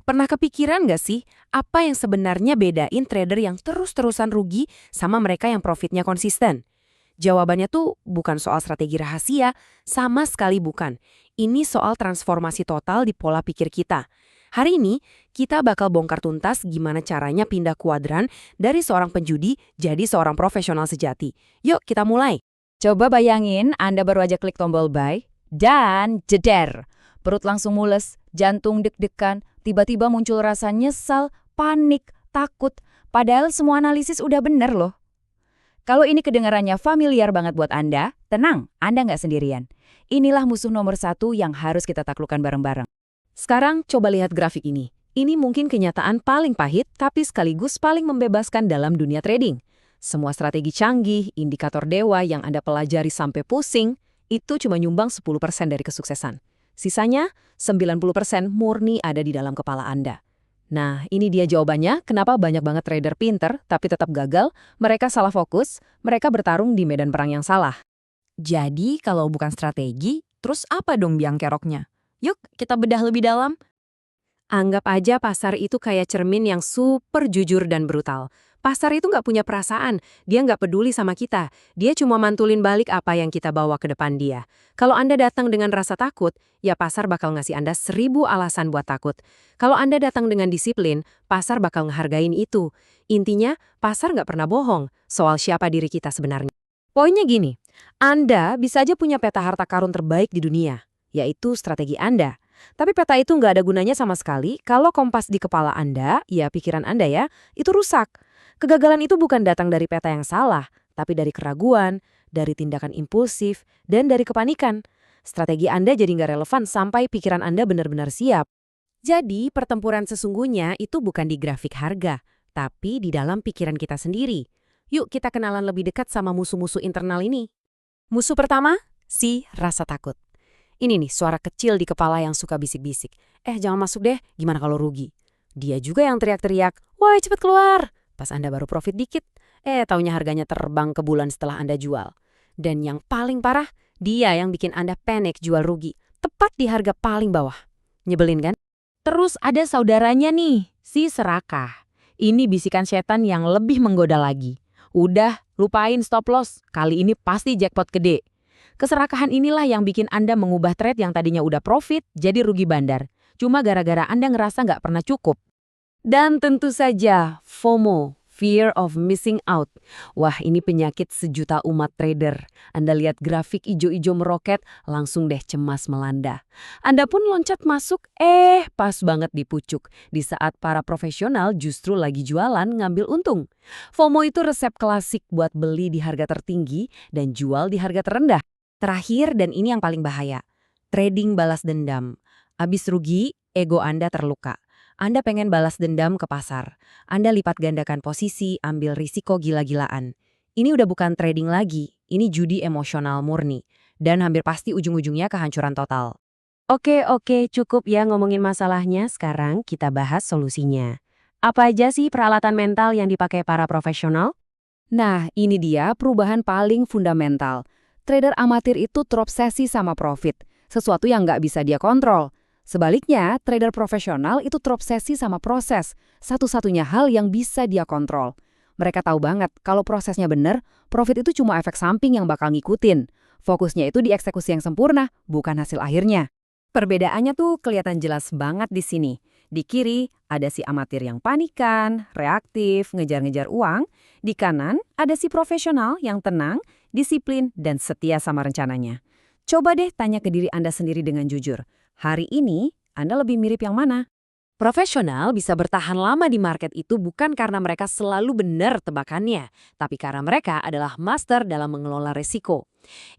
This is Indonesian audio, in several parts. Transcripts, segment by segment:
Pernah kepikiran nggak sih, apa yang sebenarnya bedain trader yang terus-terusan rugi sama mereka yang profitnya konsisten? Jawabannya tuh bukan soal strategi rahasia, sama sekali bukan. Ini soal transformasi total di pola pikir kita. Hari ini, kita bakal bongkar tuntas gimana caranya pindah kuadran dari seorang penjudi jadi seorang profesional sejati. Yuk kita mulai. Coba bayangin Anda baru aja klik tombol buy, dan jeder. Perut langsung mules, jantung deg-degan, tiba-tiba muncul rasa nyesal, panik, takut. Padahal semua analisis udah bener loh. Kalau ini kedengarannya familiar banget buat Anda, tenang, Anda nggak sendirian. Inilah musuh nomor satu yang harus kita taklukkan bareng-bareng. Sekarang coba lihat grafik ini. Ini mungkin kenyataan paling pahit, tapi sekaligus paling membebaskan dalam dunia trading. Semua strategi canggih, indikator dewa yang Anda pelajari sampai pusing, itu cuma nyumbang 10% dari kesuksesan. Sisanya, 90% murni ada di dalam kepala Anda. Nah, ini dia jawabannya kenapa banyak banget trader pinter tapi tetap gagal, mereka salah fokus, mereka bertarung di medan perang yang salah. Jadi kalau bukan strategi, terus apa dong biang keroknya? Yuk kita bedah lebih dalam. Anggap aja pasar itu kayak cermin yang super jujur dan brutal. Pasar itu nggak punya perasaan, dia nggak peduli sama kita. Dia cuma mantulin balik apa yang kita bawa ke depan dia. Kalau Anda datang dengan rasa takut, ya pasar bakal ngasih Anda 1000 alasan buat takut. Kalau Anda datang dengan disiplin, pasar bakal ngehargain itu. Intinya, pasar nggak pernah bohong soal siapa diri kita sebenarnya. Poinnya gini, Anda bisa aja punya peta harta karun terbaik di dunia, yaitu strategi Anda. Tapi peta itu nggak ada gunanya sama sekali kalau kompas di kepala Anda, ya pikiran Anda ya, itu rusak. Kegagalan itu bukan datang dari peta yang salah, tapi dari keraguan, dari tindakan impulsif, dan dari kepanikan. Strategi Anda jadi nggak relevan sampai pikiran Anda benar-benar siap. Jadi, pertempuran sesungguhnya itu bukan di grafik harga, tapi di dalam pikiran kita sendiri. Yuk kita kenalan lebih dekat sama musuh-musuh internal ini. Musuh pertama, si rasa takut. Ini nih suara kecil di kepala yang suka bisik-bisik. Jangan masuk deh, gimana kalau rugi? Dia juga yang teriak-teriak, woi cepet keluar! Pas Anda baru profit dikit, taunya harganya terbang ke bulan setelah Anda jual. Dan yang paling parah, dia yang bikin Anda panik jual rugi, tepat di harga paling bawah. Nyebelin kan? Terus ada saudaranya nih, si serakah. Ini bisikan setan yang lebih menggoda lagi. Udah, lupain stop loss, kali ini pasti jackpot gede. Keserakahan inilah yang bikin Anda mengubah trade yang tadinya udah profit jadi rugi bandar. Cuma gara-gara Anda ngerasa nggak pernah cukup. Dan tentu saja FOMO, Fear of Missing Out. Wah, ini penyakit sejuta umat trader. Anda lihat grafik ijo-ijo meroket, langsung deh cemas melanda. Anda pun loncat masuk, pas banget di pucuk. Di saat para profesional justru lagi jualan ngambil untung. FOMO itu resep klasik buat beli di harga tertinggi dan jual di harga terendah. Terakhir, dan ini yang paling bahaya, trading balas dendam. Abis rugi, ego Anda terluka. Anda pengen balas dendam ke pasar. Anda lipat gandakan posisi, ambil risiko gila-gilaan. Ini udah bukan trading lagi, ini judi emosional murni. Dan hampir pasti ujung-ujungnya kehancuran total. Oke, cukup ya ngomongin masalahnya, sekarang kita bahas solusinya. Apa aja sih peralatan mental yang dipakai para profesional? Nah, ini dia perubahan paling fundamental. Trader amatir itu terobsesi sama profit, sesuatu yang nggak bisa dia kontrol. Sebaliknya, trader profesional itu terobsesi sama proses, satu-satunya hal yang bisa dia kontrol. Mereka tahu banget kalau prosesnya benar, profit itu cuma efek samping yang bakal ngikutin. Fokusnya itu di eksekusi yang sempurna, bukan hasil akhirnya. Perbedaannya tuh kelihatan jelas banget di sini. Di kiri ada si amatir yang panikan, reaktif, ngejar-ngejar uang. Di kanan ada si profesional yang tenang, disiplin, dan setia sama rencananya. Coba deh tanya ke diri Anda sendiri dengan jujur. Hari ini, Anda lebih mirip yang mana? Profesional bisa bertahan lama di market itu bukan karena mereka selalu benar tebakannya, tapi karena mereka adalah master dalam mengelola resiko.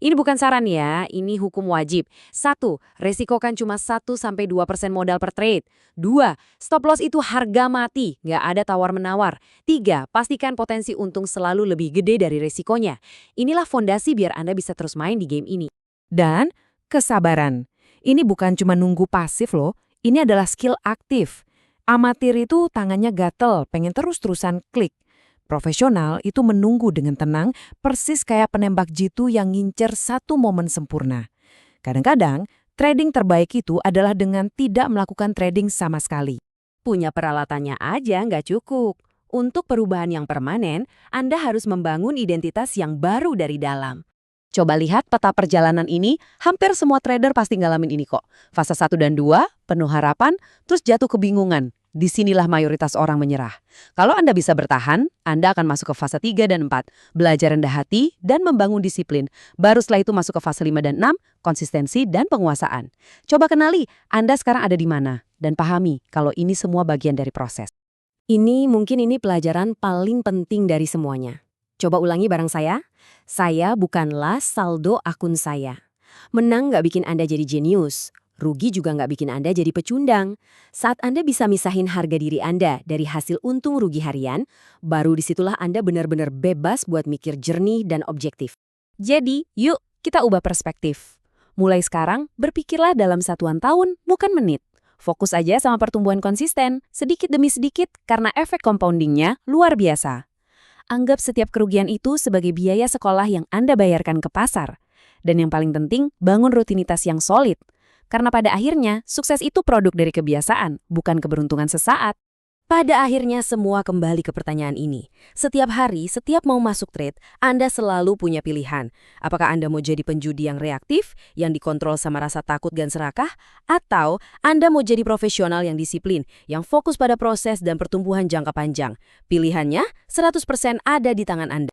Ini bukan saran ya, ini hukum wajib. 1. Resikokan cuma 1-2% modal per trade. 2. Stop loss itu harga mati, nggak ada tawar-menawar. 3. Pastikan potensi untung selalu lebih gede dari resikonya. Inilah fondasi biar Anda bisa terus main di game ini. Dan kesabaran. Ini bukan cuma nunggu pasif loh, ini adalah skill aktif. Amatir itu tangannya gatel, pengen terus-terusan klik. Profesional itu menunggu dengan tenang, persis kayak penembak jitu yang ngincer satu momen sempurna. Kadang-kadang, trading terbaik itu adalah dengan tidak melakukan trading sama sekali. punya peralatannya aja nggak cukup. Untuk perubahan yang permanen, Anda harus membangun identitas yang baru dari dalam. Coba lihat peta perjalanan ini, hampir semua trader pasti ngalamin ini kok. Fase 1 dan 2, penuh harapan, terus jatuh kebingungan. Disinilah mayoritas orang menyerah. Kalau Anda bisa bertahan, Anda akan masuk ke fase 3 dan 4, belajar rendah hati dan membangun disiplin. Baru setelah itu masuk ke fase 5 dan 6, konsistensi dan penguasaan. Coba kenali Anda sekarang ada di mana, dan pahami kalau ini semua bagian dari proses. Mungkin ini pelajaran paling penting dari semuanya. Coba ulangi bareng saya. Saya bukanlah saldo akun saya. Menang nggak bikin Anda jadi jenius. Rugi juga nggak bikin Anda jadi pecundang. Saat Anda bisa misahin harga diri Anda dari hasil untung rugi harian, baru disitulah Anda benar-benar bebas buat mikir jernih dan objektif. Jadi, yuk kita ubah perspektif. Mulai sekarang, berpikirlah dalam satuan tahun, bukan menit. Fokus aja sama pertumbuhan konsisten, sedikit demi sedikit, karena efek compoundingnya luar biasa. Anggap setiap kerugian itu sebagai biaya sekolah yang Anda bayarkan ke pasar. Dan yang paling penting, bangun rutinitas yang solid. Karena pada akhirnya, sukses itu produk dari kebiasaan, bukan keberuntungan sesaat. Pada akhirnya semua kembali ke pertanyaan ini. Setiap hari, setiap mau masuk trade, Anda selalu punya pilihan. Apakah Anda mau jadi penjudi yang reaktif, yang dikontrol sama rasa takut dan serakah? Atau Anda mau jadi profesional yang disiplin, yang fokus pada proses dan pertumbuhan jangka panjang? Pilihannya 100% ada di tangan Anda.